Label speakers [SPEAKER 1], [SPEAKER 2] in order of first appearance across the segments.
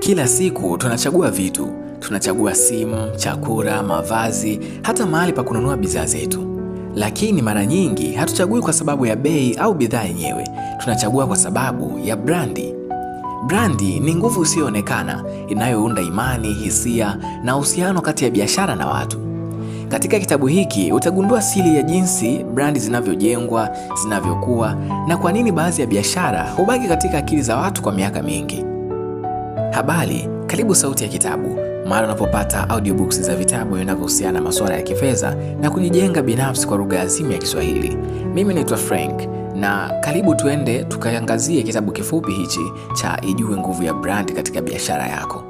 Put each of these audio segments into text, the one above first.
[SPEAKER 1] Kila siku tunachagua vitu. Tunachagua simu, chakula, mavazi, hata mahali pa kununua bidhaa zetu. Lakini mara nyingi hatuchagui kwa sababu ya bei au bidhaa yenyewe. Tunachagua kwa sababu ya brandi. Brandi ni nguvu isiyoonekana inayounda imani, hisia na uhusiano kati ya biashara na watu. Katika kitabu hiki utagundua siri ya jinsi brandi zinavyojengwa, zinavyokuwa na kwa nini baadhi ya biashara hubaki katika akili za watu kwa miaka mingi. Habari, karibu Sauti ya Kitabu, mahali unapopata audiobooks za vitabu vinavyohusiana na masuala ya kifedha na kujijenga binafsi kwa lugha adhimu ya Kiswahili. Mimi naitwa Frank na karibu tuende tukaangazie kitabu kifupi hichi cha Ijue Nguvu ya Brand katika biashara yako.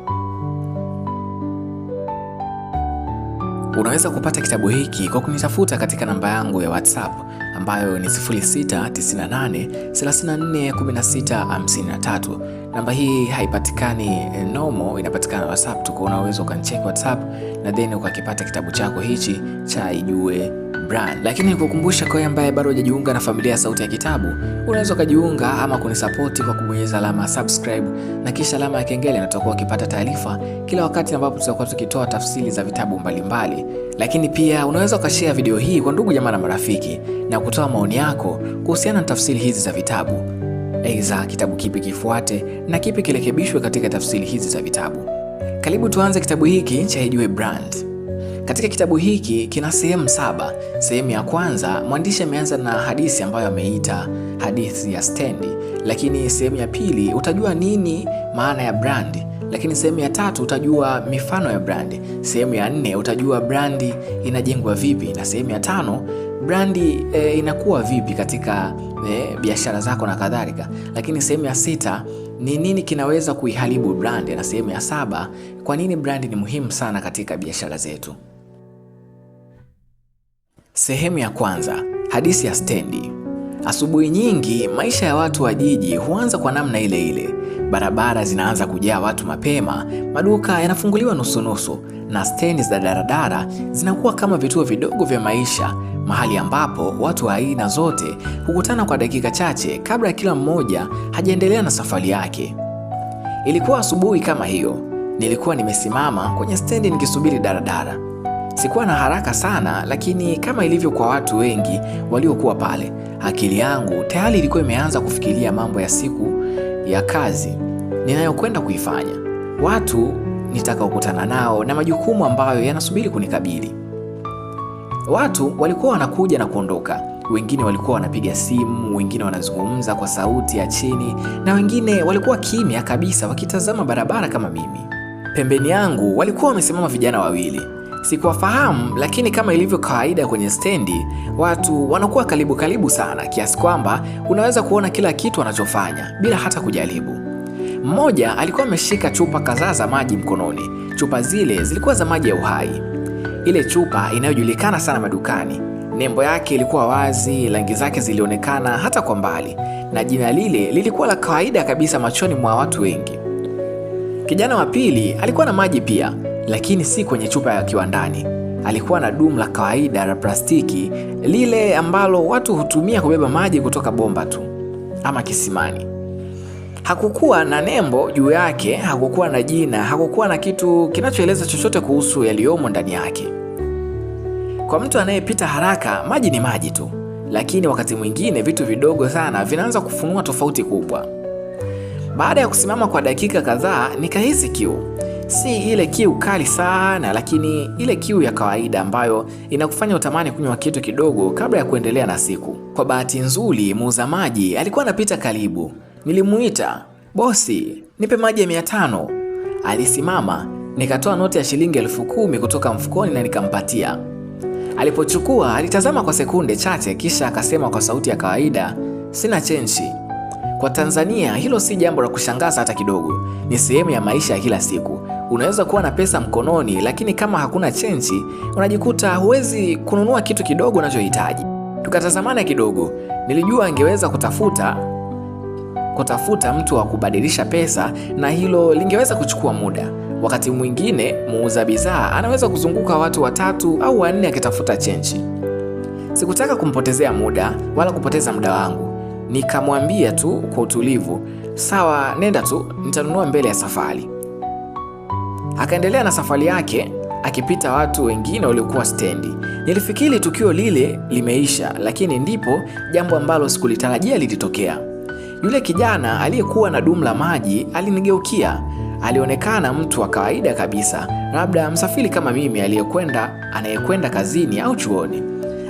[SPEAKER 1] Unaweza kupata kitabu hiki kwa kunitafuta katika namba yangu ya WhatsApp ambayo ni 0698341653. Namba hii haipatikani normal, inapatikana WhatsApp tu. Unaweza ukanicheck WhatsApp na then ukakipata kitabu chako hichi cha Ijue Brand. Lakini nikukumbusha kwa ambaye bado hujajiunga na familia ya Sauti ya Kitabu, unaweza kujiunga ama kunisapoti kwa kubonyeza alama ya subscribe na kisha alama ya kengele, na utakuwa ukipata taarifa kila wakati ambapo tutakuwa tukitoa tafsiri za vitabu mbalimbali. Lakini pia unaweza ukashare video hii kwa ndugu jamaa na marafiki na kutoa maoni yako kuhusiana na tafsiri hizi za vitabu. Aidha, kitabu kipi kifuate na kipi kirekebishwe katika tafsiri hizi za vitabu. Karibu tuanze kitabu hiki cha Ijue Brand. Katika kitabu hiki kina sehemu 7. Sehemu ya kwanza mwandishi ameanza na hadithi ambayo ameita hadithi ya stendi, lakini sehemu ya pili utajua nini maana ya brandi, lakini sehemu ya 3 utajua mifano ya brandi, sehemu ya 4 utajua brandi inajengwa vipi, na sehemu ya 5 brandi inakuwa vipi katika biashara zako na kadhalika, lakini sehemu ya 6 ni nini kinaweza kuiharibu brandi, na sehemu ya 7 kwa nini brandi ni muhimu sana katika biashara zetu. Sehemu ya kwanza, hadithi ya stendi. Asubuhi nyingi maisha ya watu wa jiji huanza kwa namna ile ile. Barabara zinaanza kujaa watu mapema, maduka yanafunguliwa nusu na stendi za daradara zinakuwa kama vituo vidogo vya maisha, mahali ambapo watu wa aina zote hukutana kwa dakika chache kabla kila mmoja hajaendelea na safari yake. Ilikuwa asubuhi kama hiyo. Nilikuwa nimesimama kwenye stendi nikisubiri daradara. Sikuwa na haraka sana, lakini kama ilivyo kwa watu wengi waliokuwa pale, akili yangu tayari ilikuwa imeanza kufikiria mambo ya siku ya kazi ninayokwenda kuifanya, watu nitakaokutana nao na majukumu ambayo yanasubiri kunikabili. Watu walikuwa wanakuja na kuondoka. Wengine walikuwa wanapiga simu, wengine wanazungumza kwa sauti ya chini, na wengine walikuwa kimya kabisa wakitazama barabara kama mimi. Pembeni yangu walikuwa wamesimama vijana wawili. Sikuwafahamu, lakini kama ilivyo kawaida kwenye stendi, watu wanakuwa karibu sana kiasi kwamba unaweza kuona kila kitu wanachofanya bila hata kujaribu. Mmoja alikuwa ameshika chupa kadhaa za maji mkononi. Chupa zile zilikuwa za maji ya uhai. Ile chupa inayojulikana sana madukani. Nembo yake ilikuwa wazi, rangi zake zilionekana hata kwa mbali, na jina lile lilikuwa la kawaida kabisa machoni mwa watu wengi. Kijana wa pili alikuwa na maji pia, lakini si kwenye chupa ya kiwandani. Alikuwa na dumu la kawaida la plastiki, lile ambalo watu hutumia kubeba maji kutoka bomba tu ama kisimani. Hakukuwa na nembo juu yake, hakukuwa na jina, hakukuwa na kitu kinachoeleza chochote kuhusu yaliyomo ndani yake. Kwa mtu anayepita haraka, maji ni maji tu, lakini wakati mwingine vitu vidogo sana vinaanza kufunua tofauti kubwa. Baada ya kusimama kwa dakika kadhaa, nikahisi kiu. Si ile kiu kali sana, lakini ile kiu ya kawaida ambayo inakufanya utamani kunywa kitu kidogo kabla ya kuendelea na siku. Kwa bahati nzuri, muuza maji alikuwa anapita karibu. Nilimuita, "Bosi, nipe maji ya 500. Alisimama, nikatoa noti ya shilingi 10,000 kutoka mfukoni na nikampatia. Alipochukua, alitazama kwa sekunde chache kisha akasema kwa sauti ya kawaida, "Sina chenchi." Kwa Tanzania hilo si jambo la kushangaza hata kidogo. Ni sehemu ya maisha ya kila siku. Unaweza kuwa na pesa mkononi, lakini kama hakuna chenchi, unajikuta huwezi kununua kitu kidogo unachohitaji. Tukatazamana kidogo. Nilijua angeweza kutafuta mtu wa kubadilisha pesa, na hilo lingeweza kuchukua muda. Wakati mwingine muuza bidhaa anaweza kuzunguka watu 3 au 4 akitafuta chenchi. Sikutaka kumpotezea muda wala kupoteza muda wangu. Nikamwambia tu kwa utulivu, "Sawa, nenda tu, nitanunua mbele ya safari." Akaendelea na safari yake akipita watu wengine waliokuwa stendi. Nilifikiri tukio lile limeisha, lakini ndipo jambo ambalo sikulitarajia lilitokea. Yule kijana aliyekuwa na dumu la maji alinigeukia. Alionekana mtu wa kawaida kabisa, labda msafiri kama mimi anayekwenda kazini au chuoni.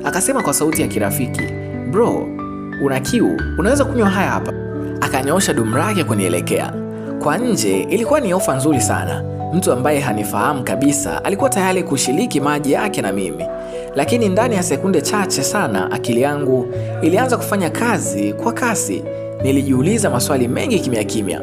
[SPEAKER 1] Akasema kwa sauti ya kirafiki, "Bro, una kiu? Unaweza kunywa haya hapa." Akanyoosha dumu lake kunielekea. Kwa nje ilikuwa ni ofa nzuri sana. Mtu ambaye hanifahamu kabisa alikuwa tayari kushiriki maji yake na mimi. Lakini ndani ya sekunde chache sana akili yangu ilianza kufanya kazi kwa kasi. Nilijiuliza maswali mengi kimya kimya.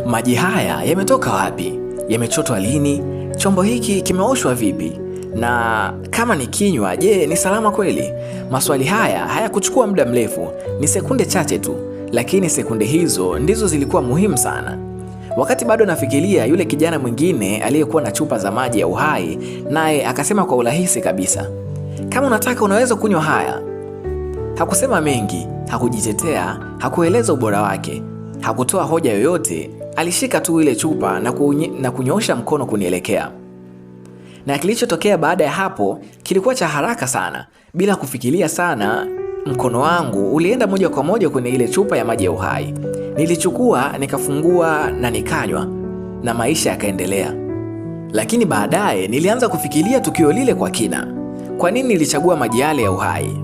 [SPEAKER 1] Maji haya yametoka wapi? Yamechotwa lini? Chombo hiki kimeoshwa vipi? Na kama nikinywa, je, ni salama kweli? Maswali haya hayakuchukua muda mrefu, ni sekunde chache tu, lakini sekunde hizo ndizo zilikuwa muhimu sana. Wakati bado nafikiria, yule kijana mwingine aliyekuwa na chupa za maji ya uhai naye akasema kwa urahisi kabisa, "Kama unataka unaweza kunywa haya." Hakusema mengi, hakujitetea, hakueleza ubora wake, hakutoa hoja yoyote. Alishika tu ile chupa na kunyoosha mkono kunielekea. Na kilichotokea baada ya hapo kilikuwa cha haraka sana. Bila kufikiria sana, mkono wangu ulienda moja kwa moja kwenye ile chupa ya maji ya uhai. Nilichukua, nikafungua na nikanywa, na maisha yakaendelea. Lakini baadaye nilianza kufikiria tukio lile kwa kina. Kwa nini nilichagua maji yale ya uhai?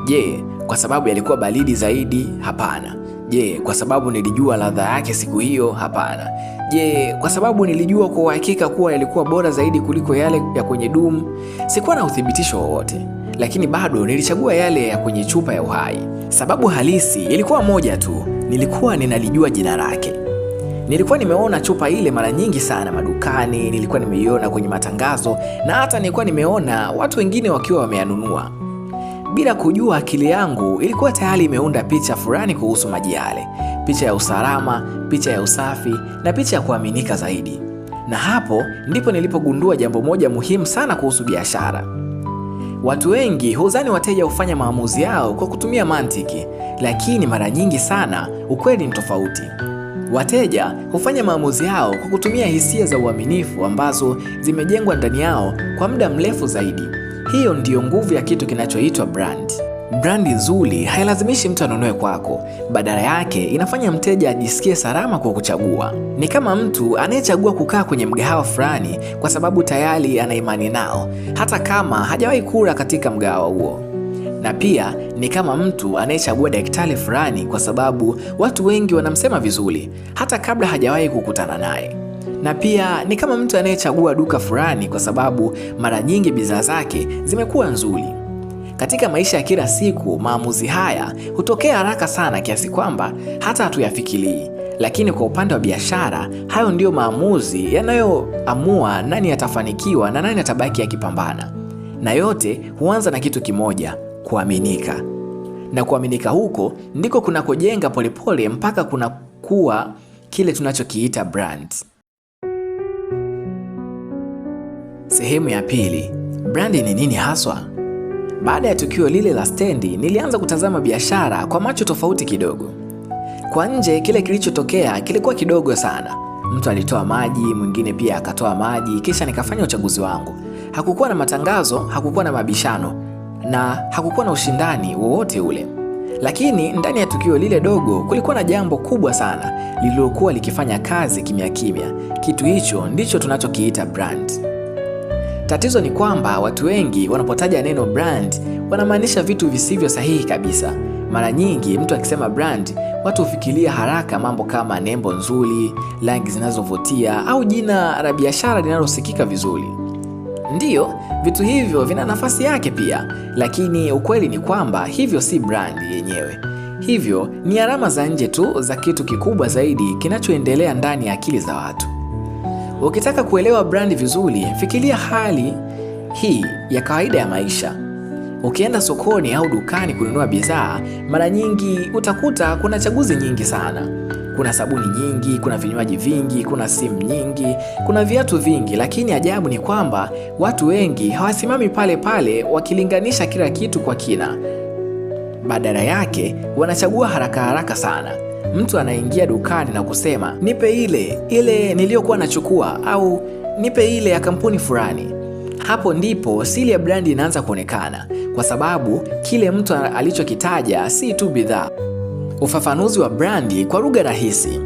[SPEAKER 1] Je, kwa sababu yalikuwa baridi zaidi? Hapana. Je, kwa sababu nilijua ladha yake siku hiyo? Hapana. Je, kwa sababu nilijua kwa uhakika kuwa yalikuwa bora zaidi kuliko yale ya kwenye dumu? Sikuwa na uthibitisho wowote, lakini bado nilichagua yale ya kwenye chupa ya uhai. Sababu halisi ilikuwa moja tu, nilikuwa ninalijua jina lake. Nilikuwa nimeona chupa ile mara nyingi sana madukani, nilikuwa nimeiona kwenye matangazo, na hata nilikuwa nimeona watu wengine wakiwa wameyanunua. Bila kujua, akili yangu ilikuwa tayari imeunda picha fulani kuhusu maji yale, picha ya usalama, picha ya usafi na picha ya kuaminika zaidi. Na hapo ndipo nilipogundua jambo moja muhimu sana kuhusu biashara. Watu wengi huzani wateja hufanya maamuzi yao kwa kutumia mantiki, lakini mara nyingi sana ukweli ni tofauti. Wateja hufanya maamuzi yao kwa kutumia hisia za uaminifu ambazo zimejengwa ndani yao kwa muda mrefu zaidi. Hiyo ndiyo nguvu ya kitu kinachoitwa brand. Brandi nzuri hailazimishi mtu anunue kwako, badala yake inafanya mteja ajisikie salama kwa kuchagua. Ni kama mtu anayechagua kukaa kwenye mgahawa fulani kwa sababu tayari ana imani nao, hata kama hajawahi kula katika mgahawa huo. Na pia ni kama mtu anayechagua daktari fulani kwa sababu watu wengi wanamsema vizuri, hata kabla hajawahi kukutana naye. Na pia ni kama mtu anayechagua duka fulani kwa sababu mara nyingi bidhaa zake zimekuwa nzuri. Katika maisha ya kila siku, maamuzi haya hutokea haraka sana kiasi kwamba hata hatuyafikirii. Lakini kwa upande wa biashara, hayo ndiyo maamuzi yanayoamua nani atafanikiwa na nani atabaki akipambana. Na yote huanza na kitu kimoja, kuaminika. Na kuaminika huko ndiko kunakojenga polepole mpaka kunakuwa kile tunachokiita brand. Sehemu ya pili, brandi ni nini haswa? Baada ya tukio lile la stendi, nilianza kutazama biashara kwa macho tofauti kidogo. Kwa nje kile kilichotokea kilikuwa kidogo sana. Mtu alitoa maji, mwingine pia akatoa maji, kisha nikafanya uchaguzi wangu. Hakukuwa na matangazo, hakukuwa na mabishano, na hakukuwa na ushindani wowote ule. Lakini ndani ya tukio lile dogo kulikuwa na jambo kubwa sana lililokuwa likifanya kazi kimya kimya. Kitu hicho ndicho tunachokiita brand. Tatizo ni kwamba watu wengi wanapotaja neno brand wanamaanisha vitu visivyo sahihi kabisa. Mara nyingi mtu akisema brand, watu hufikiria haraka mambo kama nembo nzuri, rangi zinazovutia au jina la biashara linalosikika vizuri. Ndiyo, vitu hivyo vina nafasi yake pia, lakini ukweli ni kwamba hivyo si brand yenyewe. Hivyo ni alama za nje tu za kitu kikubwa zaidi kinachoendelea ndani ya akili za watu. Ukitaka kuelewa brand vizuri, fikiria hali hii ya kawaida ya maisha. Ukienda sokoni au dukani kununua bidhaa, mara nyingi utakuta kuna chaguzi nyingi sana. Kuna sabuni nyingi, kuna vinywaji vingi, kuna simu nyingi, kuna viatu vingi, lakini ajabu ni kwamba watu wengi hawasimami pale pale wakilinganisha kila kitu kwa kina. Badala yake, wanachagua haraka haraka sana. Mtu anaingia dukani na kusema, "Nipe ile niliyokuwa nachukua," au nipe ile ya kampuni fulani. Hapo ndipo siri ya brandi inaanza kuonekana, kwa sababu kile mtu alichokitaja si tu bidhaa. Ufafanuzi wa brandi kwa lugha rahisi.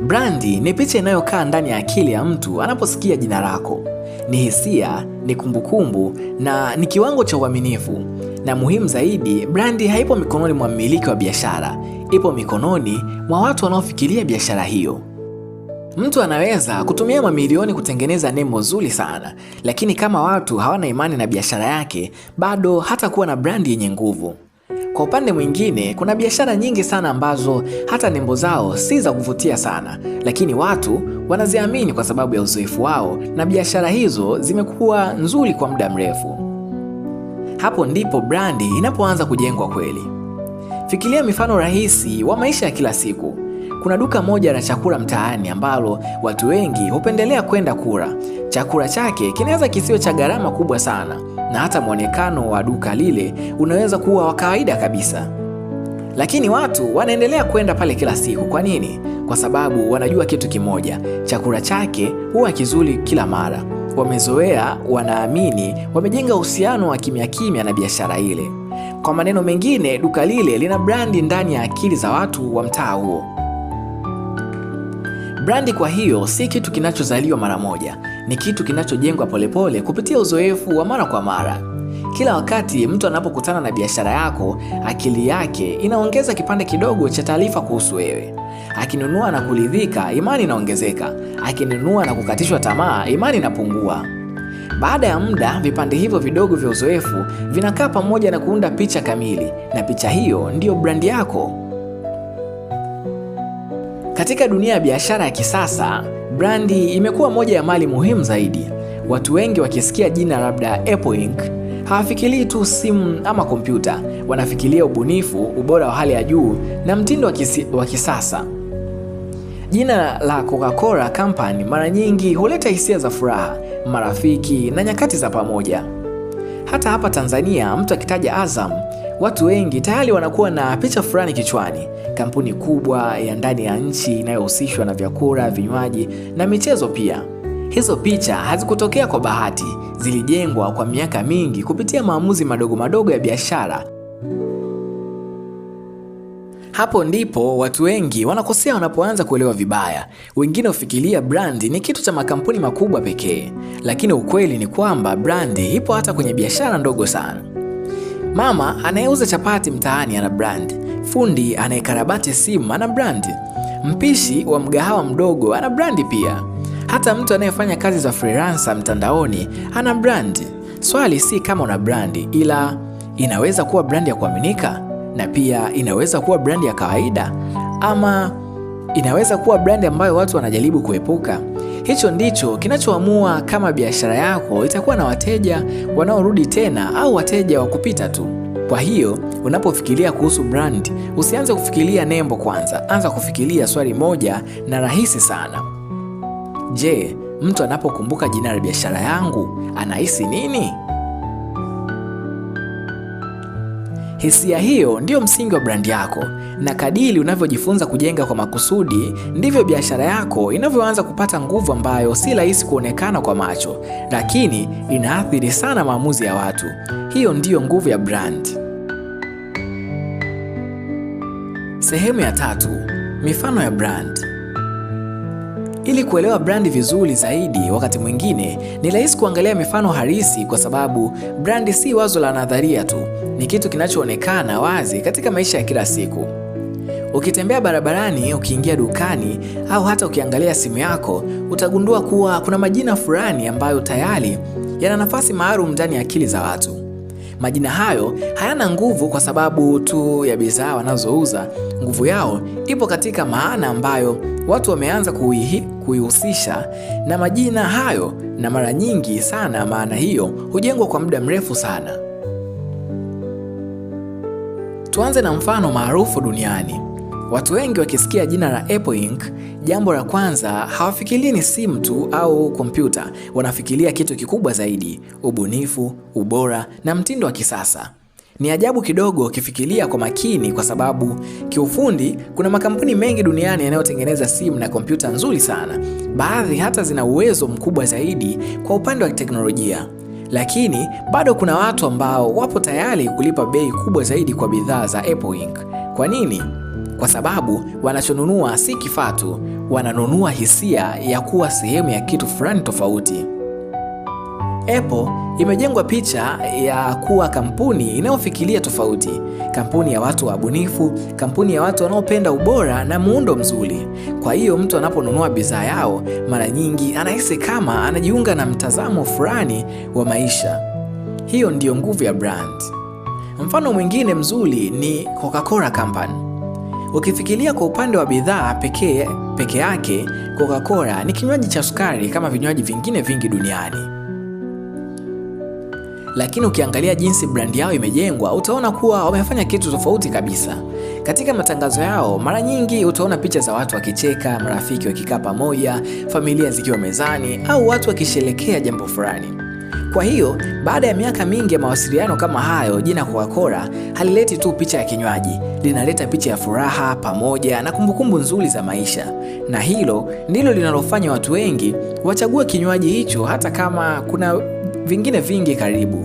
[SPEAKER 1] Brandi ni picha inayokaa ndani ya akili ya mtu anaposikia jina lako. Ni hisia, ni kumbukumbu na ni kiwango cha uaminifu. Na muhimu zaidi, brandi haipo mikononi mwa mmiliki wa biashara, ipo mikononi mwa watu wanaofikiria biashara hiyo. Mtu anaweza kutumia mamilioni kutengeneza nembo nzuri sana, lakini kama watu hawana imani na biashara yake, bado hatakuwa na brandi yenye nguvu. Kwa upande mwingine, kuna biashara nyingi sana ambazo hata nembo zao si za kuvutia sana, lakini watu wanaziamini kwa sababu ya uzoefu wao, na biashara hizo zimekuwa nzuri kwa muda mrefu. Hapo ndipo brandi inapoanza kujengwa kweli. Fikiria mifano rahisi wa maisha ya kila siku. Kuna duka moja la chakula mtaani ambalo watu wengi hupendelea kwenda kula. Chakula chake kinaweza kisiwe cha gharama kubwa sana, na hata muonekano wa duka lile unaweza kuwa wa kawaida kabisa. Lakini watu wanaendelea kwenda pale kila siku. Kwa nini? Kwa sababu wanajua kitu kimoja, chakula chake huwa kizuri kila mara. Wamezoea, wanaamini, wamejenga uhusiano wa kimya kimya na biashara ile. Kwa maneno mengine, duka lile lina brandi ndani ya akili za watu wa mtaa huo. Brandi kwa hiyo si kitu kinachozaliwa mara moja, ni kitu kinachojengwa polepole kupitia uzoefu wa mara kwa mara. Kila wakati mtu anapokutana na biashara yako, akili yake inaongeza kipande kidogo cha taarifa kuhusu wewe. Akinunua na kuridhika, imani inaongezeka. Akinunua na kukatishwa tamaa, imani inapungua. Baada ya muda, vipande hivyo vidogo vya uzoefu vinakaa pamoja na kuunda picha kamili, na picha hiyo ndiyo brandi yako. Katika dunia ya biashara ya kisasa, brandi imekuwa moja ya mali muhimu zaidi. Watu wengi wakisikia jina labda Apple Inc. hawafikirii tu simu ama kompyuta, wanafikiria ubunifu, ubora wa hali ya juu na mtindo wa kisasa. Jina la Coca-Cola Company mara nyingi huleta hisia za furaha, marafiki na nyakati za pamoja. Hata hapa Tanzania, mtu akitaja Azam, watu wengi tayari wanakuwa na picha fulani kichwani. Kampuni kubwa ya ndani ya nchi inayohusishwa na vyakula, vinywaji na michezo pia. Hizo picha hazikutokea kwa bahati, zilijengwa kwa miaka mingi kupitia maamuzi madogo madogo ya biashara. Hapo ndipo watu wengi wanakosea wanapoanza kuelewa vibaya. Wengine hufikiria brandi ni kitu cha makampuni makubwa pekee, lakini ukweli ni kwamba brandi ipo hata kwenye biashara ndogo sana. Mama anayeuza chapati mtaani ana brand. Fundi anayekarabati simu ana brand. Mpishi wa mgahawa mdogo ana brand pia. Hata mtu anayefanya kazi za freelancer mtandaoni ana brand. Swali si kama una brand, ila inaweza kuwa brand ya kuaminika, na pia inaweza kuwa brand ya kawaida, ama inaweza kuwa brand ambayo watu wanajaribu kuepuka. Hicho ndicho kinachoamua kama biashara yako itakuwa na wateja wanaorudi tena au wateja wa kupita tu. Kwa hiyo, unapofikiria kuhusu brand, usianze kufikiria nembo kwanza. Anza kufikiria swali moja na rahisi sana. Je, mtu anapokumbuka jina la biashara yangu, anahisi nini? Hisia hiyo ndio msingi wa brand yako, na kadiri unavyojifunza kujenga kwa makusudi, ndivyo biashara yako inavyoanza kupata nguvu ambayo si rahisi kuonekana kwa macho, lakini inaathiri sana maamuzi ya watu. Hiyo ndiyo nguvu ya brand. Sehemu ya 3, mifano ya brand. Ili kuelewa brandi vizuri zaidi, wakati mwingine ni rahisi kuangalia mifano halisi, kwa sababu brandi si wazo la nadharia tu, ni kitu kinachoonekana wazi katika maisha ya kila siku. Ukitembea barabarani, ukiingia dukani, au hata ukiangalia simu yako, utagundua kuwa kuna majina fulani ambayo tayari yana nafasi maalum ndani ya akili za watu. Majina hayo hayana nguvu kwa sababu tu ya bidhaa wanazouza. Nguvu yao ipo katika maana ambayo watu wameanza kuihusisha na majina hayo, na mara nyingi sana maana hiyo hujengwa kwa muda mrefu sana. Tuanze na mfano maarufu duniani. Watu wengi wakisikia jina la Apple Inc., jambo la kwanza hawafikirii ni simu tu au kompyuta. Wanafikiria kitu kikubwa zaidi: ubunifu, ubora na mtindo wa kisasa. Ni ajabu kidogo ukifikiria kwa makini, kwa sababu kiufundi kuna makampuni mengi duniani yanayotengeneza simu na kompyuta nzuri sana. Baadhi hata zina uwezo mkubwa zaidi kwa upande wa teknolojia. Lakini bado kuna watu ambao wapo tayari kulipa bei kubwa zaidi kwa bidhaa za Apple Inc. Kwa nini? Kwa sababu wanachonunua si kifaa tu, wananunua hisia ya kuwa sehemu ya kitu fulani tofauti. Apple imejengwa picha ya kuwa kampuni inayofikiria tofauti, kampuni ya watu wabunifu, kampuni ya watu wanaopenda ubora na muundo mzuri. Kwa hiyo mtu anaponunua bidhaa yao, mara nyingi anahisi kama anajiunga na mtazamo fulani wa maisha. Hiyo ndiyo nguvu ya brand. Mfano mwingine mzuri ni Coca-Cola Company. Ukifikiria kwa upande wa bidhaa peke yake, Coca-Cola ni kinywaji cha sukari kama vinywaji vingine vingi duniani. Lakini ukiangalia jinsi brand yao imejengwa, utaona kuwa wamefanya kitu tofauti kabisa. Katika matangazo yao, mara nyingi utaona picha za watu wakicheka, marafiki wakikaa pamoja, familia zikiwa mezani, au watu wakisherehekea jambo fulani. Kwa hiyo, baada ya miaka mingi ya mawasiliano kama hayo, jina Coca-Cola halileti tu picha ya kinywaji, linaleta picha ya furaha pamoja na kumbukumbu nzuri za maisha. Na hilo ndilo linalofanya watu wengi wachague kinywaji hicho hata kama kuna vingine vingi karibu.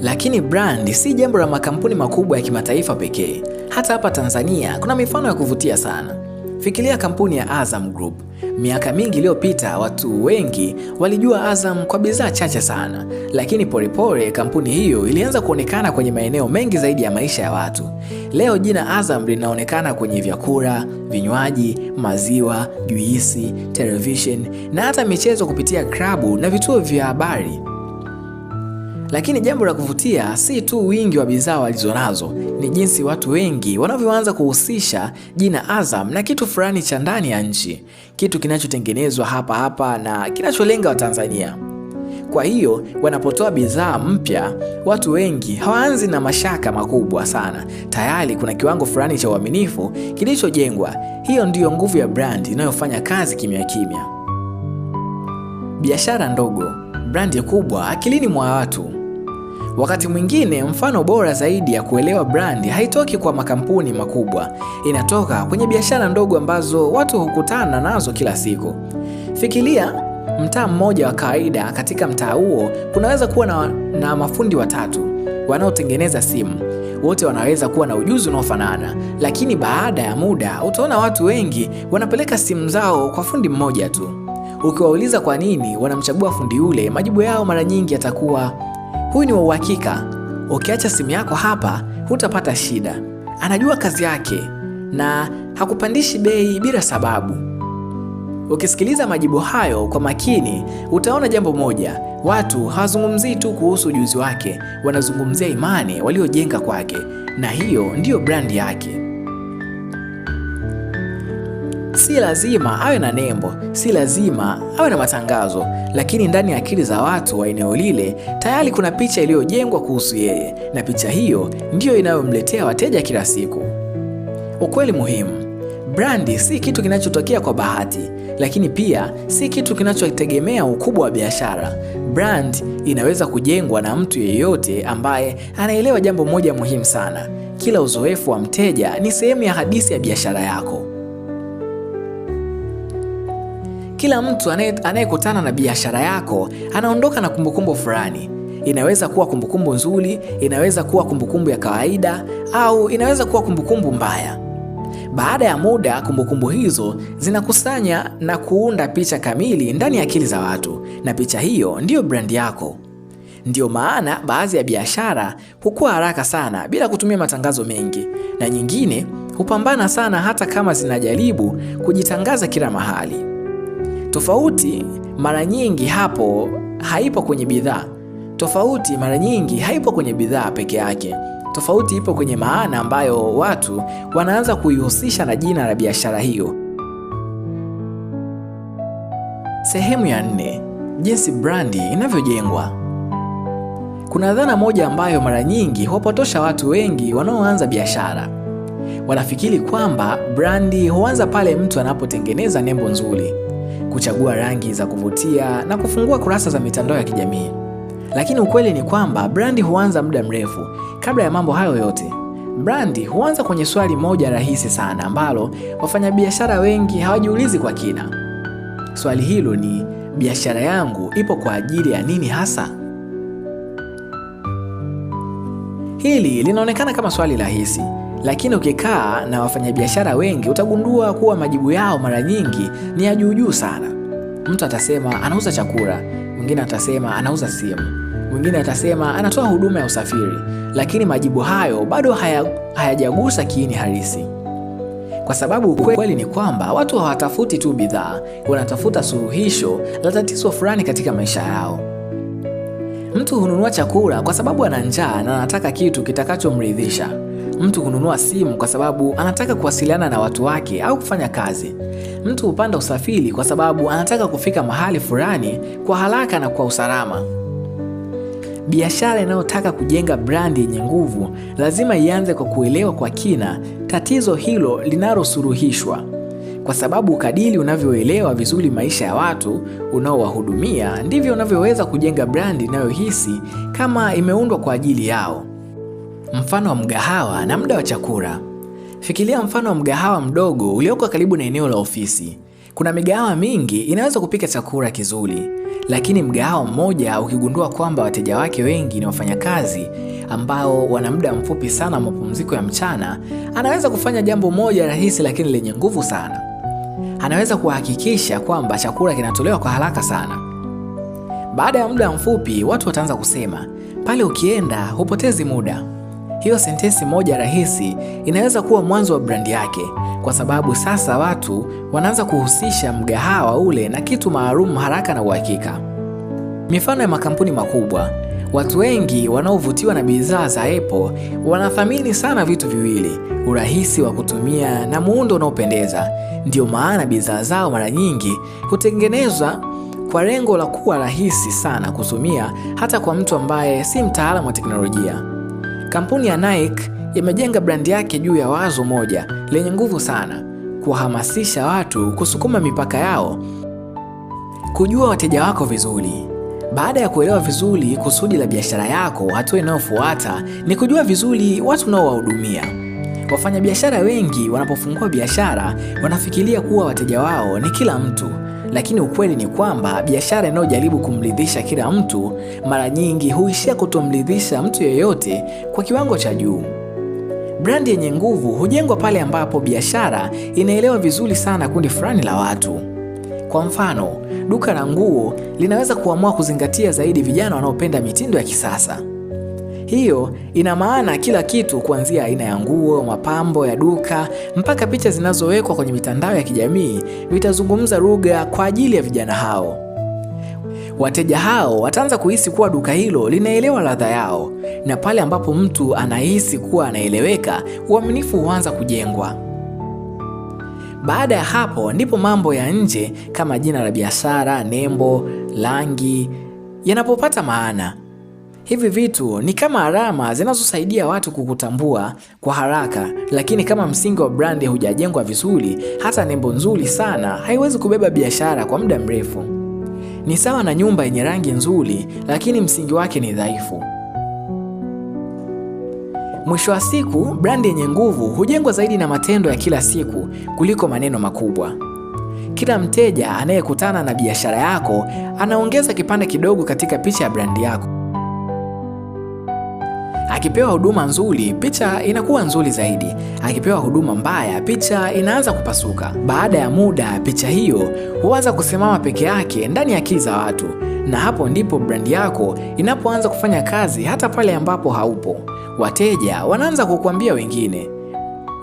[SPEAKER 1] Lakini brand si jambo la makampuni makubwa ya kimataifa pekee. Hata hapa Tanzania kuna mifano ya kuvutia sana. Fikiria kampuni ya Azam Group. Miaka mingi iliyopita watu wengi walijua Azam kwa bidhaa chache sana, lakini polepole kampuni hiyo ilianza kuonekana kwenye maeneo mengi zaidi ya maisha ya watu. Leo jina Azam linaonekana kwenye vyakula, vinywaji, maziwa, juisi, television na hata michezo kupitia klabu na vituo vya habari. Lakini jambo la kuvutia si tu wingi wa bidhaa walizonazo, ni jinsi watu wengi wanavyoanza kuhusisha jina Azam na kitu fulani cha ndani ya nchi, kitu kinachotengenezwa hapa na kinacholenga Watanzania. Kwa hiyo wanapotoa bidhaa mpya, watu wengi hawaanzi na mashaka makubwa sana. Tayari kuna kiwango fulani cha uaminifu kilichojengwa. Hiyo ndiyo nguvu ya brand inayofanya kazi kimya kimya. Biashara ndogo, brand kubwa akilini mwa watu. Wakati mwingine mfano bora zaidi ya kuelewa brand haitoki kwa makampuni makubwa, inatoka kwenye biashara ndogo ambazo watu hukutana nazo kila siku. Fikiria mtaa mmoja wa kawaida. Katika mtaa huo kunaweza kuwa na mafundi watatu wanaotengeneza simu. Wote wanaweza kuwa na ujuzi unaofanana, lakini baada ya muda utaona watu wengi wanapeleka simu zao kwa fundi mmoja tu. Ukiwauliza kwa nini wanamchagua fundi yule, majibu yao mara nyingi yatakuwa, huyu ni wa uhakika, ukiacha simu yako hapa hutapata shida, anajua kazi yake na hakupandishi bei bila sababu. Ukisikiliza majibu hayo kwa makini, utaona jambo moja: watu hawazungumzii tu kuhusu ujuzi wake, wanazungumzia imani waliojenga kwake, na hiyo ndiyo brand yake. Si lazima awe na nembo, si lazima awe na matangazo, lakini ndani ya akili za watu wa eneo lile tayari kuna picha iliyojengwa kuhusu yeye, na picha hiyo ndiyo inayomletea wateja kila siku. Ukweli muhimu: brandi si kitu kinachotokea kwa bahati, lakini pia si kitu kinachotegemea ukubwa wa biashara. Brand inaweza kujengwa na mtu yeyote ambaye anaelewa jambo moja muhimu sana: kila uzoefu wa mteja ni sehemu ya hadithi ya biashara yako. Kila mtu anayekutana na biashara yako anaondoka na kumbukumbu fulani. Inaweza kuwa kumbukumbu nzuri, inaweza kuwa kumbukumbu ya kawaida, au inaweza kuwa kumbukumbu mbaya. Baada ya muda, kumbukumbu hizo zinakusanya na kuunda picha kamili ndani ya akili za watu, na picha hiyo ndiyo brand yako. Ndiyo maana baadhi ya biashara hukua haraka sana bila kutumia matangazo mengi, na nyingine hupambana sana hata kama zinajaribu kujitangaza kila mahali. Tofauti mara nyingi haipo kwenye bidhaa. Tofauti mara nyingi haipo kwenye bidhaa peke yake. Tofauti ipo kwenye maana ambayo watu wanaanza kuihusisha na jina la biashara hiyo. Sehemu ya 4: jinsi brandi inavyojengwa. Kuna dhana moja ambayo mara nyingi huwapotosha watu wengi wanaoanza biashara. Wanafikiri kwamba brandi huanza pale mtu anapotengeneza nembo nzuri, kuchagua rangi za kuvutia na kufungua kurasa za mitandao ya kijamii. Lakini ukweli ni kwamba brandi huanza muda mrefu kabla ya mambo hayo yote. Brandi huanza kwenye swali moja rahisi sana ambalo wafanyabiashara wengi hawajiulizi kwa kina. Swali hilo ni, biashara yangu ipo kwa ajili ya nini hasa? Hili linaonekana kama swali rahisi, lakini ukikaa na wafanyabiashara wengi utagundua kuwa majibu yao mara nyingi ni ya juu sana. Mtu atasema anauza chakula, mwingine atasema anauza simu, mwingine atasema anatoa huduma ya usafiri, lakini majibu hayo bado hayajagusa kiini halisi. Kwa sababu ukweli ni kwamba watu hawatafuti tu bidhaa, wanatafuta suluhisho la tatizo fulani katika maisha yao. Mtu hununua chakula kwa sababu ana njaa na anataka kitu kitakachomridhisha. Mtu hununua simu kwa sababu anataka kuwasiliana na watu wake au kufanya kazi. Mtu hupanda usafiri kwa sababu anataka kufika mahali fulani kwa haraka na kwa usalama. Biashara inayotaka kujenga brandi yenye nguvu lazima ianze kwa kuelewa kwa kina tatizo hilo linalosuluhishwa. Kwa sababu kadiri unavyoelewa vizuri maisha ya watu unaowahudumia, ndivyo unavyoweza kujenga brandi inayohisi kama imeundwa kwa ajili yao. Mfano wa mgahawa na muda wa chakula. Fikiria mfano wa mgahawa mdogo ulioko karibu na eneo la ofisi. Kuna migahawa mingi inaweza kupika chakula kizuri, lakini mgahawa mmoja ukigundua kwamba wateja wake wengi ni wafanyakazi ambao wana muda mfupi sana mapumziko ya mchana, anaweza kufanya jambo moja rahisi lakini lenye nguvu sana. Anaweza kuhakikisha kwamba chakula kinatolewa kwa haraka sana. Baada ya muda mfupi, watu wataanza kusema, pale ukienda hupotezi muda. Hiyo sentensi moja rahisi inaweza kuwa mwanzo wa brandi yake, kwa sababu sasa watu wanaanza kuhusisha mgahawa ule na kitu maalum haraka na uhakika. Mifano ya makampuni makubwa. Watu wengi wanaovutiwa na bidhaa za Apple wanathamini sana vitu viwili, urahisi wa kutumia na muundo unaopendeza. Ndio maana bidhaa zao mara nyingi hutengenezwa kwa lengo la kuwa rahisi sana kutumia hata kwa mtu ambaye si mtaalamu wa teknolojia. Kampuni ya Nike imejenga brandi yake juu ya wazo moja lenye nguvu sana: kuhamasisha watu kusukuma mipaka yao. Kujua wateja wako vizuri. Baada ya kuelewa vizuri kusudi la biashara yako, hatua inayofuata ni kujua vizuri watu unaowahudumia. Wafanyabiashara wengi wanapofungua biashara wanafikiria kuwa wateja wao ni kila mtu, lakini ukweli ni kwamba biashara inayojaribu kumridhisha kila mtu mara nyingi huishia kutomridhisha mtu yeyote kwa kiwango cha juu. Brandi yenye nguvu hujengwa pale ambapo biashara inaelewa vizuri sana kundi fulani la watu. Kwa mfano, duka la nguo linaweza kuamua kuzingatia zaidi vijana wanaopenda mitindo ya kisasa. Hiyo ina maana kila kitu, kuanzia aina ya nguo, mapambo ya duka, mpaka picha zinazowekwa kwenye mitandao ya kijamii, vitazungumza lugha kwa ajili ya vijana hao. Wateja hao wataanza kuhisi kuwa duka hilo linaelewa ladha yao, na pale ambapo mtu anahisi kuwa anaeleweka, uaminifu huanza kujengwa. Baada ya hapo ndipo mambo ya nje kama jina la biashara, nembo, rangi yanapopata maana. Hivi vitu ni kama alama zinazosaidia watu kukutambua kwa haraka, lakini kama msingi wa brandi hujajengwa vizuri, hata nembo nzuri sana haiwezi kubeba biashara kwa muda mrefu. Ni sawa na nyumba yenye rangi nzuri lakini msingi wake ni dhaifu. Mwisho wa siku, brandi yenye nguvu hujengwa zaidi na matendo ya kila siku kuliko maneno makubwa. Kila mteja anayekutana na biashara yako anaongeza kipande kidogo katika picha ya brandi yako. Akipewa huduma nzuri, picha inakuwa nzuri zaidi. Akipewa huduma mbaya, picha inaanza kupasuka. Baada ya muda, picha hiyo huanza kusimama peke yake ndani ya akili za watu, na hapo ndipo brandi yako inapoanza kufanya kazi hata pale ambapo haupo. Wateja wanaanza kukuambia wengine,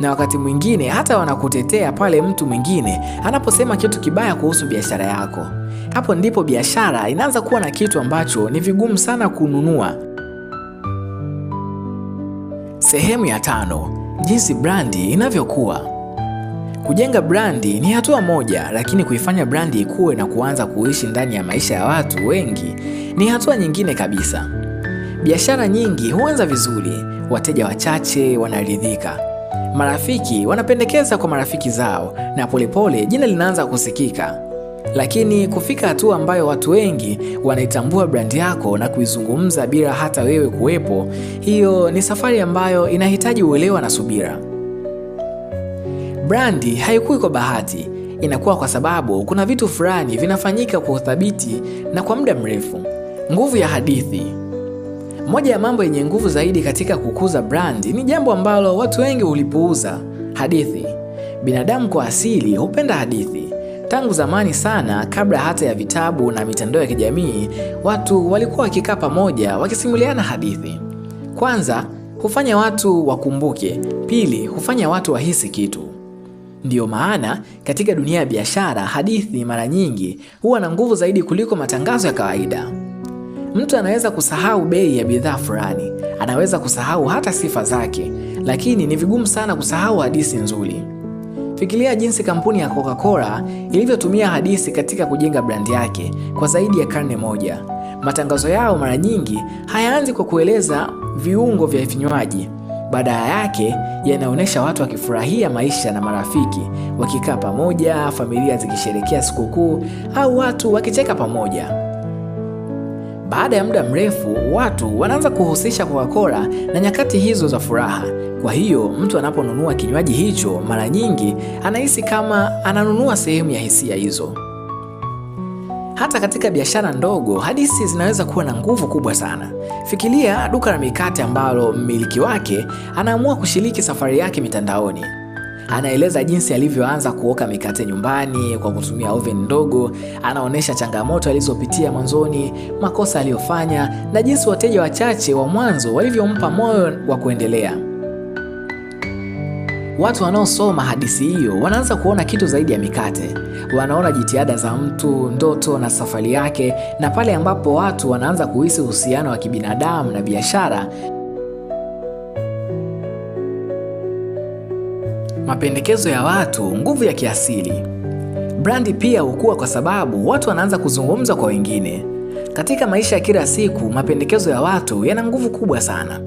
[SPEAKER 1] na wakati mwingine hata wanakutetea pale mtu mwingine anaposema kitu kibaya kuhusu biashara yako. Hapo ndipo biashara inaanza kuwa na kitu ambacho ni vigumu sana kununua. Sehemu ya 5: jinsi brandi inavyokuwa. Kujenga brandi ni hatua moja, lakini kuifanya brandi ikue na kuanza kuishi ndani ya maisha ya watu wengi ni hatua nyingine kabisa. Biashara nyingi huanza vizuri, wateja wachache wanaridhika, marafiki wanapendekeza kwa marafiki zao, na polepole jina linaanza kusikika. Lakini kufika hatua ambayo watu wengi wanaitambua brandi yako na kuizungumza bila hata wewe kuwepo, hiyo ni safari ambayo inahitaji uelewa na subira. Brandi haikui kwa bahati, inakuwa kwa sababu kuna vitu fulani vinafanyika kwa uthabiti na kwa muda mrefu. Nguvu ya hadithi. Moja ya mambo yenye nguvu zaidi katika kukuza brandi ni jambo ambalo watu wengi hulipuuza: hadithi. Binadamu kwa asili hupenda hadithi. Tangu zamani sana, kabla hata ya vitabu na mitandao ya kijamii, watu walikuwa wakikaa pamoja wakisimuliana hadithi. Kwanza, hufanya watu wakumbuke. Pili, hufanya watu wahisi kitu. Ndiyo maana katika dunia ya biashara, hadithi mara nyingi huwa na nguvu zaidi kuliko matangazo ya kawaida. Mtu anaweza kusahau bei ya bidhaa fulani, anaweza kusahau hata sifa zake, lakini ni vigumu sana kusahau hadithi nzuri. Fikiria jinsi kampuni ya Coca-Cola ilivyotumia hadithi katika kujenga brandi yake kwa zaidi ya karne moja. Matangazo yao mara nyingi hayaanzi kwa kueleza viungo vya vinywaji. Badala yake yanaonyesha watu wakifurahia maisha na marafiki, wakikaa pamoja, familia zikisherehekea sikukuu, au watu wakicheka pamoja. Baada ya muda mrefu, watu wanaanza kuhusisha Coca-Cola na nyakati hizo za furaha. Kwa hiyo mtu anaponunua kinywaji hicho, mara nyingi anahisi kama ananunua sehemu ya hisia hizo. Hata katika biashara ndogo, hadithi zinaweza kuwa na nguvu kubwa sana. Fikiria duka la mikate ambalo mmiliki wake anaamua kushiriki safari yake mitandaoni. Anaeleza jinsi alivyoanza kuoka mikate nyumbani kwa kutumia oven ndogo, anaonesha changamoto alizopitia mwanzoni, makosa aliyofanya, na jinsi wateja wachache wa mwanzo walivyompa moyo wa kuendelea. Watu wanaosoma hadithi hiyo wanaanza kuona kitu zaidi ya mikate. Wanaona jitihada za mtu, ndoto na safari yake, na pale ambapo watu wanaanza kuhisi uhusiano wa kibinadamu na biashara. Mapendekezo ya watu, nguvu ya kiasili. Brandi pia hukua kwa sababu watu wanaanza kuzungumza kwa wengine. Katika maisha ya kila siku, mapendekezo ya watu yana nguvu kubwa sana.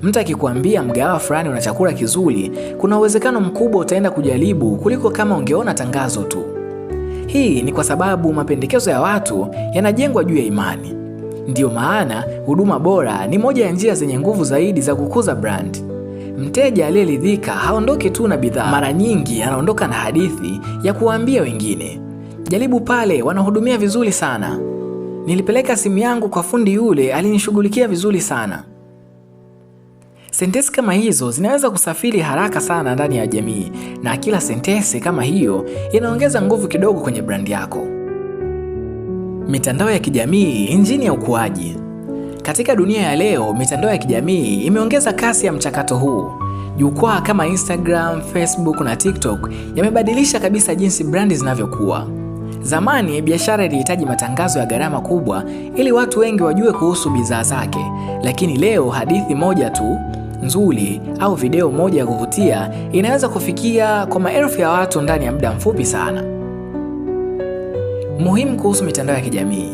[SPEAKER 1] Mtu akikwambia mgahawa fulani una chakula kizuri, kuna uwezekano mkubwa utaenda kujaribu kuliko kama ungeona tangazo tu. Hii ni kwa sababu mapendekezo ya watu yanajengwa juu ya imani. Ndiyo maana huduma bora ni moja ya njia zenye nguvu zaidi za kukuza brand. Mteja aliyeridhika haondoki tu na bidhaa, mara nyingi anaondoka na hadithi ya kuwaambia wengine. Jaribu pale, wanahudumia vizuri sana. Nilipeleka simu yangu kwa fundi yule, alinishughulikia vizuri sana. Sentensi kama hizo zinaweza kusafiri haraka sana ndani ya jamii, na kila sentensi kama hiyo inaongeza nguvu kidogo kwenye brand yako. Mitandao ya kijamii, injini ya ukuaji. Katika dunia ya leo, mitandao ya kijamii imeongeza kasi ya mchakato huu. Jukwaa kama Instagram, Facebook na TikTok yamebadilisha kabisa jinsi brandi zinavyokuwa. Zamani biashara ilihitaji matangazo ya gharama kubwa ili watu wengi wajue kuhusu bidhaa zake, lakini leo hadithi moja tu nzuri au video moja ya kuvutia inaweza kufikia kwa maelfu ya watu ndani ya muda mfupi sana. Muhimu kuhusu mitandao ya kijamii.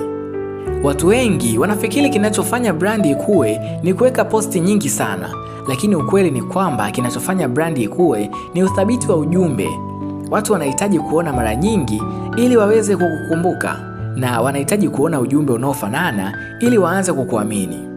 [SPEAKER 1] Watu wengi wanafikiri kinachofanya brandi ikue ni kuweka posti nyingi sana, lakini ukweli ni kwamba kinachofanya brandi ikue ni uthabiti wa ujumbe. Watu wanahitaji kuona mara nyingi ili waweze kukukumbuka, na wanahitaji kuona ujumbe unaofanana ili waanze kukuamini.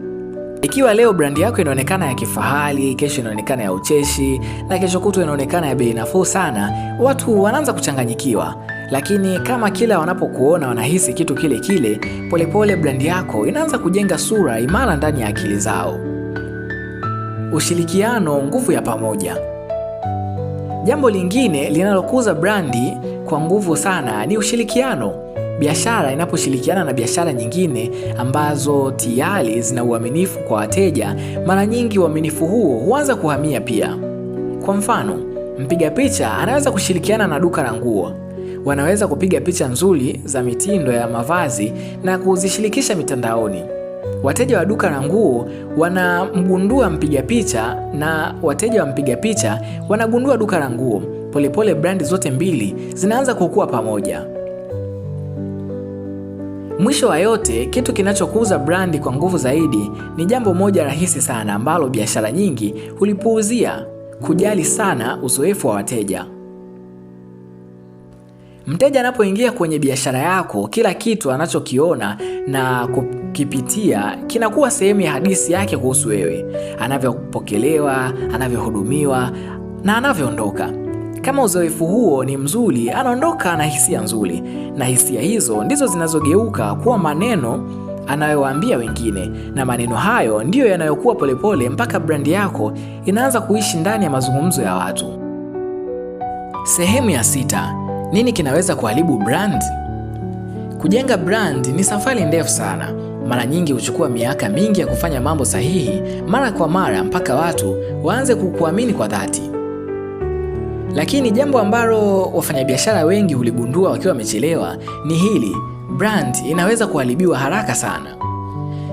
[SPEAKER 1] Ikiwa leo brandi yako inaonekana ya kifahari, kesho inaonekana ya ucheshi, na kesho kutwa inaonekana ya bei nafuu sana, watu wanaanza kuchanganyikiwa. Lakini kama kila wanapokuona wanahisi kitu kile kile, polepole brandi yako inaanza kujenga sura imara ndani ya akili zao. Ushirikiano, nguvu ya pamoja. Jambo lingine linalokuza brandi kwa nguvu sana ni ushirikiano. Biashara inaposhirikiana na biashara nyingine ambazo tayari zina uaminifu kwa wateja, mara nyingi uaminifu huo huanza kuhamia pia. Kwa mfano, mpiga picha anaweza kushirikiana na duka la nguo. Wanaweza kupiga picha nzuri za mitindo ya mavazi na kuzishirikisha mitandaoni. Wateja wa duka la nguo wanamgundua mpiga picha na wateja wa mpiga picha wanagundua duka la nguo. Polepole brandi zote mbili zinaanza kukua pamoja. Mwisho wa yote, kitu kinachokuza brandi kwa nguvu zaidi ni jambo moja rahisi sana ambalo biashara nyingi hulipuuzia: kujali sana uzoefu wa wateja. Mteja anapoingia kwenye biashara yako, kila kitu anachokiona na kukipitia kinakuwa sehemu ya hadithi yake kuhusu wewe, anavyopokelewa, anavyohudumiwa na anavyoondoka. Kama uzoefu huo ni mzuri, anaondoka na hisia nzuri, na hisia hizo ndizo zinazogeuka kuwa maneno anayowaambia wengine, na maneno hayo ndiyo yanayokuwa polepole mpaka brandi yako inaanza kuishi ndani ya mazungumzo ya watu. Sehemu ya 6. Nini kinaweza kuharibu brand? Kujenga brand ni safari ndefu sana. Mara nyingi huchukua miaka mingi ya kufanya mambo sahihi mara kwa mara mpaka watu waanze kukuamini kwa dhati. Lakini jambo ambalo wafanyabiashara wengi huligundua wakiwa wamechelewa ni hili: brand inaweza kuharibiwa haraka sana.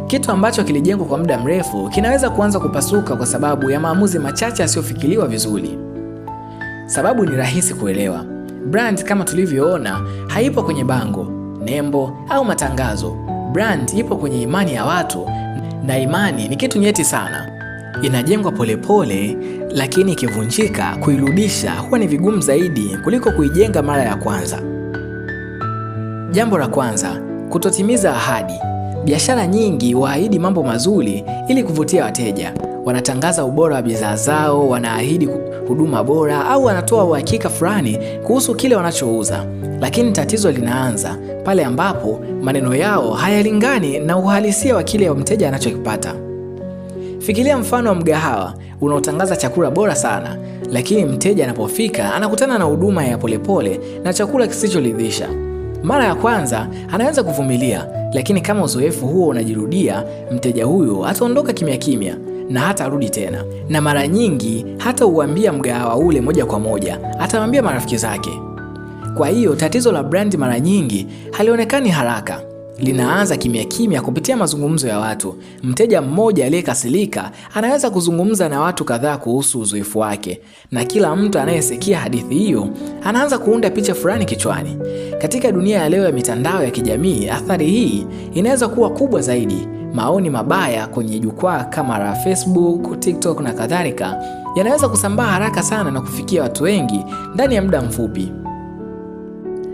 [SPEAKER 1] Kitu ambacho kilijengwa kwa muda mrefu kinaweza kuanza kupasuka kwa sababu ya maamuzi machache yasiyofikiriwa vizuri. Sababu ni rahisi kuelewa. Brand, kama tulivyoona, haipo kwenye bango, nembo au matangazo. Brand ipo kwenye imani ya watu, na imani ni kitu nyeti sana. Inajengwa polepole, lakini ikivunjika, kuirudisha huwa ni vigumu zaidi kuliko kuijenga mara ya kwanza. Jambo la kwanza, kutotimiza ahadi. Biashara nyingi waahidi mambo mazuri ili kuvutia wateja. Wanatangaza ubora wa bidhaa zao, wanaahidi huduma bora, au wanatoa uhakika fulani kuhusu kile wanachouza. Lakini tatizo linaanza pale ambapo maneno yao hayalingani na uhalisia wa kile mteja anachokipata. Fikiria mfano wa mgahawa unaotangaza chakula bora sana, lakini mteja anapofika anakutana na huduma ya polepole na chakula kisichoridhisha. Mara ya kwanza anaweza kuvumilia, lakini kama uzoefu huo unajirudia, mteja huyo ataondoka kimya kimya na hata arudi tena. Na mara nyingi hata uambia mgahawa ule moja kwa moja, atamwambia marafiki zake. Kwa hiyo tatizo la brand mara nyingi halionekani haraka. Linaanza kimya kimya kupitia mazungumzo ya watu. Mteja mmoja aliyekasirika anaweza kuzungumza na watu kadhaa kuhusu uzoefu wake, na kila mtu anayesikia hadithi hiyo anaanza kuunda picha fulani kichwani. Katika dunia ya leo ya mitandao ya kijamii, athari hii inaweza kuwa kubwa zaidi. Maoni mabaya kwenye jukwaa kama la Facebook, TikTok na kadhalika yanaweza kusambaa haraka sana na kufikia watu wengi ndani ya muda mfupi.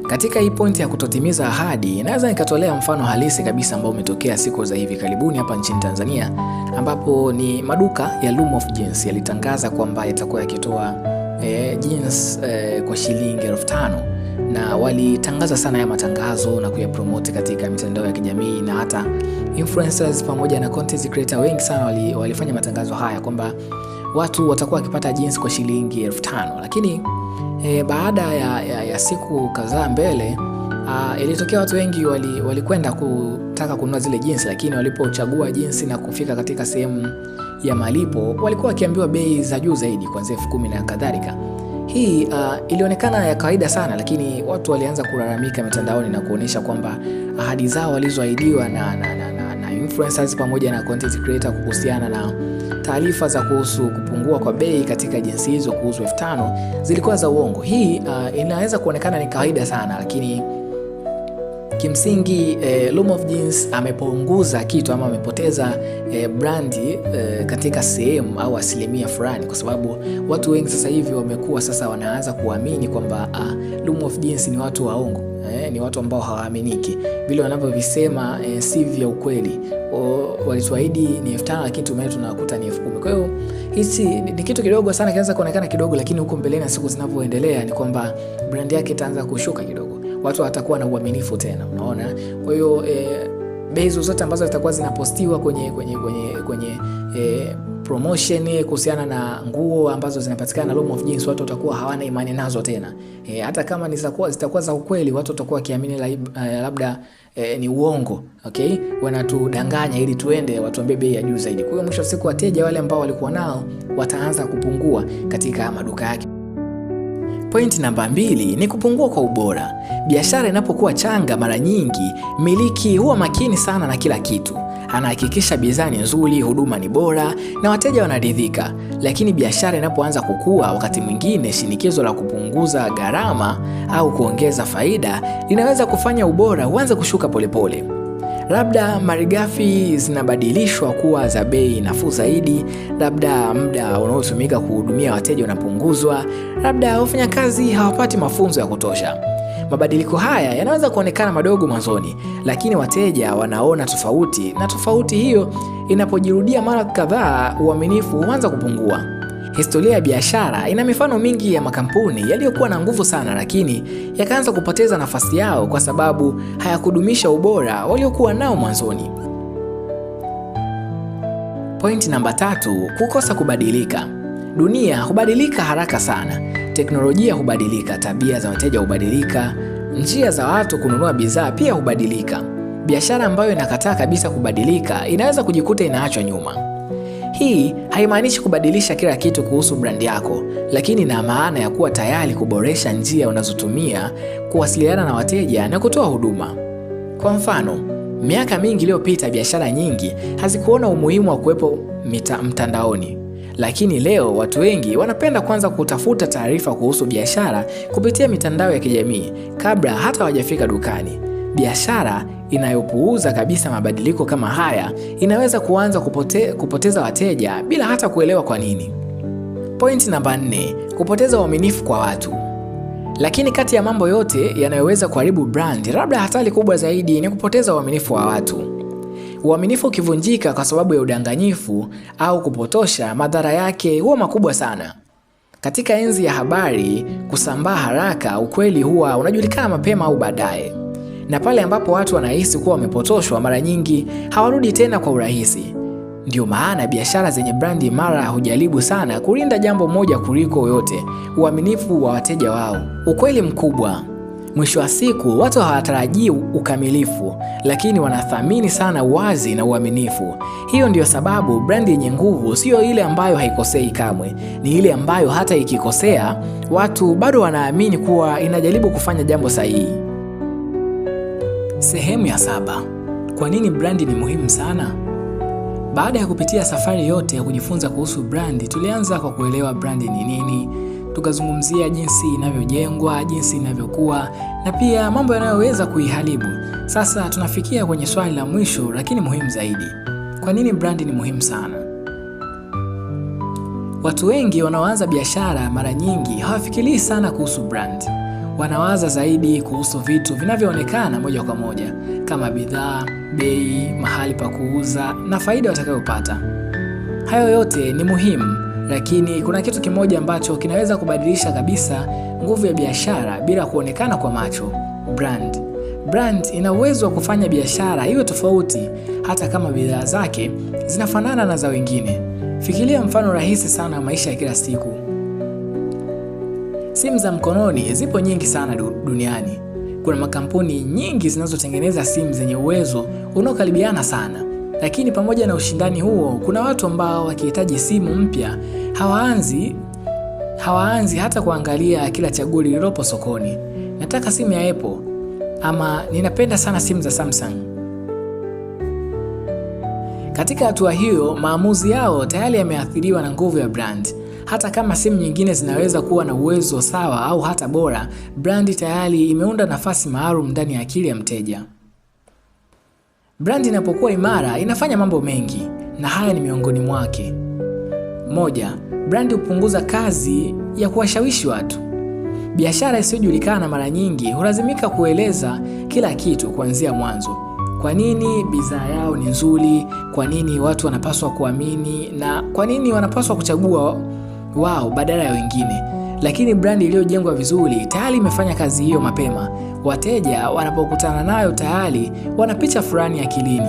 [SPEAKER 1] Katika hii pointi ya kutotimiza ahadi, naweza nikatolea mfano halisi kabisa ambao umetokea siku za hivi karibuni hapa nchini Tanzania, ambapo ni maduka ya Room of Jeans yalitangaza kwamba yatakuwa yakitoa jeans kwa shilingi 5,000, na walitangaza sana ya matangazo na kuyapromote katika mitandao ya kijamii, na hata influencers pamoja na content creator wengi sana walifanya matangazo haya kwamba watu watakuwa wakipata jeans kwa shilingi 5,000. Lakini baada ya siku kadhaa mbele, ilitokea watu wengi walikwenda kutaka kununua zile jeans, lakini walipochagua jeans na kufika katika sehemu ya malipo walikuwa wakiambiwa bei za juu zaidi, kuanzia 10,000 na kadhalika. Hii ilionekana ya kawaida sana, lakini watu walianza kulalamika mitandaoni na kuonesha kwamba ahadi zao walizoahidiwa na influencers pamoja na content creator kuhusiana na taarifa za kuhusu kupungua kwa bei katika jinsi hizo kuhusu 5,000 zilikuwa za uongo. Hii inaweza kuonekana ni kawaida sana, lakini kimsingi Room of Jeans amepunguza kitu ama amepoteza brandi katika sehemu au asilimia fulani, kwa sababu watu wengi sasa hivi wamekuwa sasa wanaanza kuamini kwamba Room of Jeans ni watu waongo, ni watu ambao hawaaminiki. Vile wanavyovisema si vya ukweli. Walituahidi ni 5,000 lakini tunakuta ni 10,000. Kwa hiyo hizi ni kitu kidogo sana, kinaweza kuonekana kidogo, lakini huko mbeleni siku zinavyoendelea ni kwamba brand yake itaanza kushuka kidogo. Watu watakuwa na uaminifu tena, unaona? Kwa hiyo bei zote ambazo zitakuwa zinapostiwa kwenye promotion kuhusiana na nguo ambazo zinapatikana na Room of Jeans, watu watakuwa hawana imani nazo tena. Hata kama zitakuwa za ukweli, watu watakuwa kiamini labda ni uongo, okay? Wanatudanganya ili tuende watuambie bei ya juu zaidi. Kwa hiyo mwisho wa siku wateja wale ambao walikuwa nao wataanza kupungua katika maduka yake. Point namba 2 ni kupungua kwa ubora. Biashara inapokuwa changa, mara nyingi miliki huwa makini sana na kila kitu. Anahakikisha bidhaa ni nzuri, huduma ni bora na wateja wanaridhika. Lakini biashara inapoanza kukua, wakati mwingine shinikizo la kupunguza gharama au kuongeza faida linaweza kufanya ubora uanze kushuka polepole. Labda malighafi zinabadilishwa kuwa za bei nafuu zaidi, labda muda unaotumika kuhudumia wateja unapunguzwa, labda wafanyakazi hawapati mafunzo ya kutosha. Mabadiliko haya yanaweza kuonekana madogo mwanzoni, lakini wateja wanaona tofauti, na tofauti hiyo inapojirudia mara kadhaa, uaminifu huanza kupungua. Historia ya biashara ina mifano mingi ya makampuni yaliyokuwa na nguvu sana, lakini yakaanza kupoteza nafasi yao kwa sababu hayakudumisha ubora waliokuwa nao mwanzoni. Point namba 3, kukosa kubadilika. Dunia hubadilika haraka sana. Teknolojia hubadilika, tabia za wateja hubadilika, njia za watu kununua bidhaa pia hubadilika. Biashara ambayo inakataa kabisa kubadilika inaweza kujikuta inaachwa nyuma. Hii haimaanishi kubadilisha kila kitu kuhusu brandi yako, lakini ina maana ya kuwa tayari kuboresha njia unazotumia kuwasiliana na wateja na kutoa huduma. Kwa mfano, miaka mingi iliyopita biashara nyingi hazikuona umuhimu wa kuwepo mtandaoni. Lakini leo watu wengi wanapenda kwanza kutafuta taarifa kuhusu biashara kupitia mitandao ya kijamii kabla hata hawajafika dukani. Biashara inayopuuza kabisa mabadiliko kama haya inaweza kuanza kupoteza wateja bila hata kuelewa kwa nini. Point namba 4, kupoteza uaminifu kwa watu. Lakini kati ya mambo yote yanayoweza kuharibu brand, labda hatari kubwa zaidi ni kupoteza uaminifu wa watu. Uaminifu ukivunjika kwa sababu ya udanganyifu au kupotosha, madhara yake huwa makubwa sana. Katika enzi ya habari kusambaa haraka, ukweli huwa unajulikana mapema au baadaye. Na pale ambapo watu wanahisi kuwa wamepotoshwa, mara nyingi hawarudi tena kwa urahisi. Ndio maana biashara zenye brandi imara hujaribu sana kulinda jambo moja kuliko yote: uaminifu wa wateja wao. Ukweli mkubwa: mwisho wa siku watu hawatarajii ukamilifu, lakini wanathamini sana uwazi na uaminifu. Hiyo ndiyo sababu brandi yenye nguvu sio ile ambayo haikosei kamwe, ni ile ambayo hata ikikosea watu bado wanaamini kuwa inajaribu kufanya jambo sahihi. Sehemu ya 7. Kwa nini brandi ni muhimu sana? Baada ya kupitia safari yote ya kujifunza kuhusu brandi, tulianza kwa kuelewa brandi ni nini, tukazungumzia jinsi inavyojengwa, jinsi inavyokuwa, na pia mambo yanayoweza kuiharibu. Sasa tunafikia kwenye swali la mwisho lakini muhimu zaidi. Kwa nini brandi ni muhimu sana? Watu wengi wanaoanza biashara mara nyingi hawafikirii sana kuhusu brandi. Wanawaza zaidi kuhusu vitu vinavyoonekana moja kwa moja, kama bidhaa, bei, mahali pa kuuza na faida watakayopata. Hayo yote ni muhimu, lakini kuna kitu kimoja ambacho kinaweza kubadilisha kabisa nguvu ya biashara bila kuonekana kwa macho: brand. Brand ina uwezo wa kufanya biashara iwe tofauti hata kama bidhaa zake zinafanana na za wengine. Fikiria mfano rahisi sana wa maisha ya kila siku. Simu za mkononi zipo nyingi sana duniani. Kuna makampuni nyingi zinazotengeneza simu zenye uwezo unaokaribiana sana. Lakini pamoja na ushindani huo, kuna watu ambao wakihitaji simu mpya hawaanzi hata kuangalia kila chaguo lililopo sokoni. Nataka simu ya Apple, ama ninapenda sana simu za Samsung. Katika hatua hiyo, maamuzi yao tayari yameathiriwa na nguvu ya brand. Hata kama simu nyingine zinaweza kuwa na uwezo sawa au hata bora, brand tayari imeunda nafasi maalum ndani ya akili ya mteja. Brand inapokuwa imara inafanya mambo mengi, na haya ni miongoni mwake. 1. Brand hupunguza kazi ya kuwashawishi watu. Biashara isiyojulikana mara nyingi hulazimika kueleza kila kitu kuanzia mwanzo. Kwa nini bidhaa yao ni nzuri, kwa nini watu wanapaswa kuamini, na kwa nini wanapaswa kuchagua wao badala ya wengine. Lakini brandi iliyojengwa vizuri tayari imefanya kazi hiyo mapema. Wateja wanapokutana nayo tayari wana picha fulani akilini.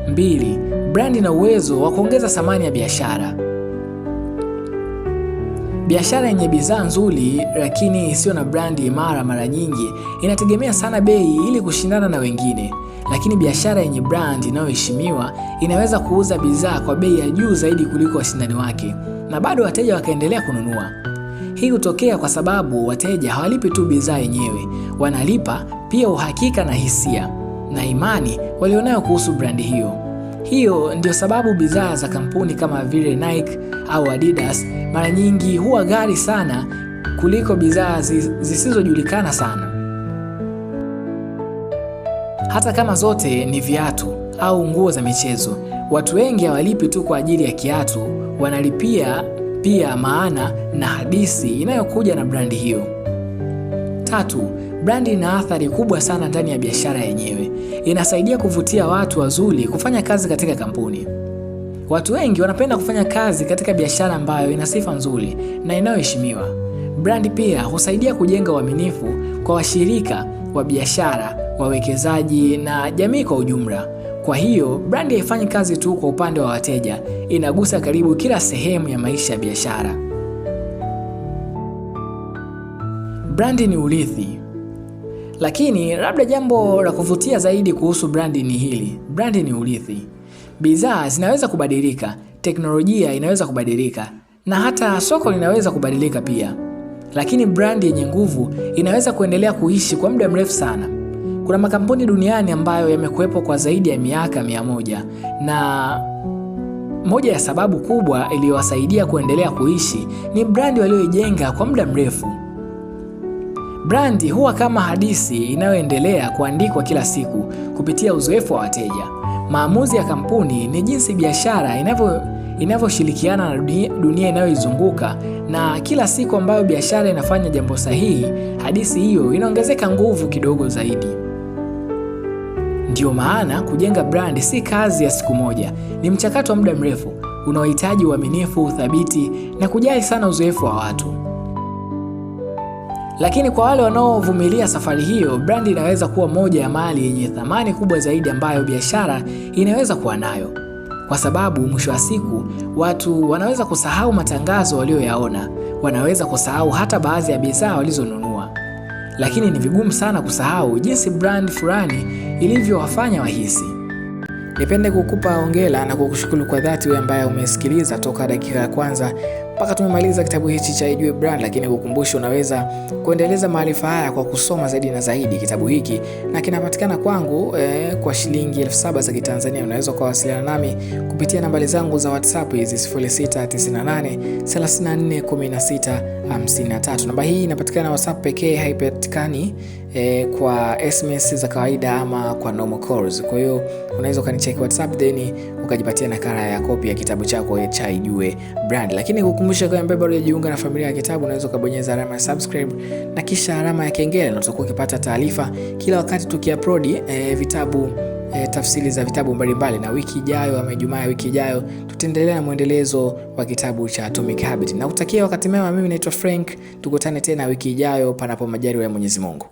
[SPEAKER 1] 2. Brandi ina uwezo wa kuongeza thamani ya biashara. Biashara yenye bidhaa nzuri lakini isiyo na brandi imara mara nyingi inategemea sana bei ili kushindana na wengine. Lakini biashara yenye brand inayoheshimiwa inaweza kuuza bidhaa kwa bei ya juu zaidi kuliko washindani wake, na bado wateja wakaendelea kununua. Hii hutokea kwa sababu wateja hawalipi tu bidhaa yenyewe, wanalipa pia uhakika na hisia na imani walionayo kuhusu brandi hiyo. Hiyo ndio sababu bidhaa za kampuni kama vile Nike au Adidas mara nyingi huwa ghali sana kuliko bidhaa zisizojulikana sana. Hata kama zote ni viatu au nguo za michezo, watu wengi hawalipi tu kwa ajili ya kiatu, wanalipia pia maana na hadithi inayokuja na brandi hiyo. Tatu, brandi ina athari kubwa sana ndani ya biashara yenyewe. Inasaidia kuvutia watu wazuri kufanya kazi katika kampuni. Watu wengi wanapenda kufanya kazi katika biashara ambayo ina sifa nzuri na inayoheshimiwa. Brandi pia husaidia kujenga uaminifu kwa washirika wa biashara, wawekezaji na jamii kwa ujumla. Kwa hiyo, brandi haifanyi kazi tu kwa upande wa wateja, inagusa karibu kila sehemu ya maisha ya biashara. Brandi ni urithi. Lakini labda jambo la kuvutia zaidi kuhusu brandi ni hili. Brandi ni urithi. Bidhaa zinaweza kubadilika, teknolojia inaweza kubadilika, na hata soko linaweza kubadilika pia. Lakini brandi yenye nguvu inaweza kuendelea kuishi kwa muda mrefu sana. Kuna makampuni duniani ambayo yamekuwepo kwa zaidi ya miaka 100, na moja ya sababu kubwa iliyowasaidia kuendelea kuishi ni brandi walioijenga kwa muda mrefu. Brandi huwa kama hadithi inayoendelea kuandikwa kila siku kupitia uzoefu wa wateja. Maamuzi ya kampuni ni jinsi biashara inavyoshirikiana na dunia inayoizunguka, na kila siku ambayo biashara inafanya jambo sahihi, hadithi hiyo inaongezeka nguvu kidogo zaidi. Ndiyo maana kujenga brandi si kazi ya siku moja, ni mchakato wa muda mrefu unaohitaji uaminifu, uthabiti na kujali sana uzoefu wa watu. Lakini kwa wale wanaovumilia safari hiyo, brandi inaweza kuwa moja ya mali yenye thamani kubwa zaidi ambayo biashara inaweza kuwa nayo. Kwa sababu mwisho wa siku, watu wanaweza kusahau matangazo walioyaona, wanaweza kusahau hata baadhi ya bidhaa walizonunua. Lakini ni vigumu sana kusahau jinsi brand fulani ilivyowafanya wahisi. Nipende kukupa hongera na kukushukuru kwa dhati wewe ambaye umesikiliza toka dakika ya kwanza mpaka tumemaliza kitabu hichi cha Ijue Brand. Lakini kukumbusha, unaweza kuendeleza maarifa haya kwa kusoma zaidi na zaidi kitabu hiki, na kinapatikana kwangu kwa shilingi 7,000 za Kitanzania. Unaweza kuwasiliana nami kupitia nambari zangu za WhatsApp hizi 0698 34 16 53. Namba hii inapatikana WhatsApp pekee, haipatikani kwa SMS za kawaida ama kwa normal calls. Kwa hiyo unaweza ukanicheki WhatsApp then ukajipatia nakala ya kopi ya kitabu chako cha Ijue Brand. Lakini kukumbusha kwa ambaye bado hujajiunga na familia ya kitabu, unaweza kubonyeza alama ya subscribe na kisha alama ya kengele, na utakuwa ukipata taarifa kila wakati tukiupload vitabu, tafsiri za vitabu mbalimbali. Na wiki ijayo ama Ijumaa ya wiki ijayo tutaendelea na mwendelezo wa kitabu cha Atomic Habits. Na kutakia wakati mema. Mimi naitwa Frank, tukutane tena wiki ijayo panapo majaliwa ya Mwenyezi Mungu.